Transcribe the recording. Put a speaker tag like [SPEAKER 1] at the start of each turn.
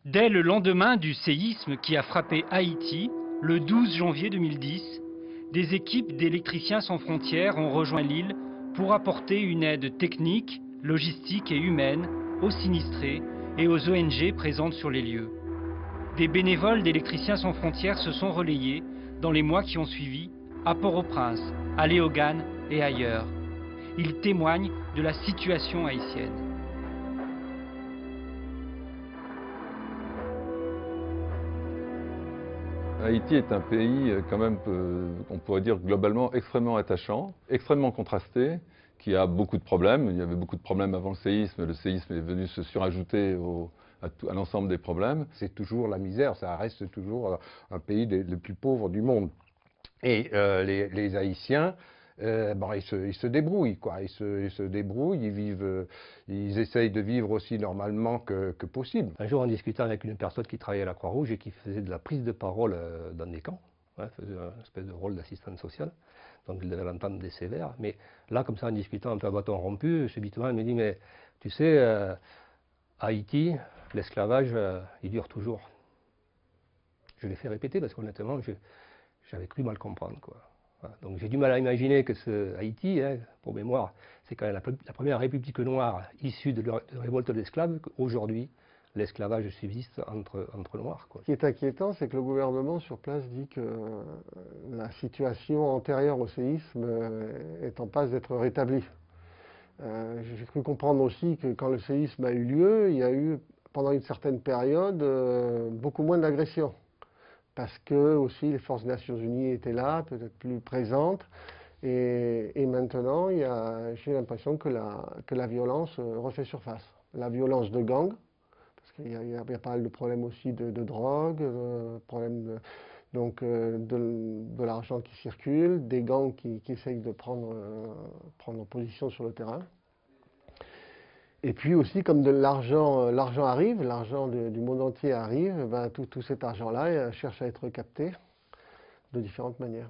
[SPEAKER 1] Dès le lendemain du séisme qui a frappé Haïti, le 12 janvier 2010, des équipes d'Électriciens sans frontières ont rejoint l'île pour apporter une aide technique, logistique et humaine aux sinistrés et aux ONG présentes sur les lieux. Des bénévoles d'Électriciens sans frontières se sont relayés dans les mois qui ont suivi à Port-au-Prince, à Léogâne et ailleurs. Ils témoignent de la situation haïtienne.
[SPEAKER 2] Haïti est un pays quand même, on pourrait dire globalement extrêmement attachant, extrêmement contrasté, qui a beaucoup de problèmes. Il y avait beaucoup de problèmes avant le séisme est venu se surajouter à l'ensemble des problèmes.
[SPEAKER 3] C'est toujours la misère, ça reste toujours un pays des plus pauvres du monde. Et les Haïtiens, ils se débrouillent, quoi. Ils se débrouillent, ils essayent de vivre aussi normalement que possible.
[SPEAKER 4] Un jour, en discutant avec une personne qui travaillait à la Croix-Rouge et qui faisait de la prise de parole dans des camps, faisait une espèce de rôle d'assistante sociale, donc il devait l'entendre des sévères. Mais là, comme ça, en discutant un peu à bâton rompu, subitement, elle me dit, mais tu sais, Haïti, l'esclavage, il dure toujours. Je l'ai fait répéter parce qu'honnêtement, j'avais cru mal comprendre, quoi. Voilà. Donc j'ai du mal à imaginer que Haïti, pour mémoire, c'est quand même la première république noire issue de révolte d'esclaves, qu'aujourd'hui, l'esclavage subsiste entre noirs, quoi.
[SPEAKER 5] Ce qui est inquiétant, c'est que le gouvernement sur place dit que la situation antérieure au séisme est en passe d'être rétablie. J'ai cru comprendre aussi que quand le séisme a eu lieu, il y a eu, pendant une certaine période, beaucoup moins d'agressions. Parce que aussi les forces des Nations Unies étaient là, peut-être plus présentes. Et maintenant, j'ai l'impression que la violence refait surface. La violence de gang, parce qu'il y a pas mal de problèmes aussi de drogue, problèmes de l'argent qui circule, des gangs qui essayent de prendre position sur le terrain. Et puis aussi, comme de l'argent arrive, l'argent du monde entier arrive, tout cet argent-là cherche à être capté de différentes manières.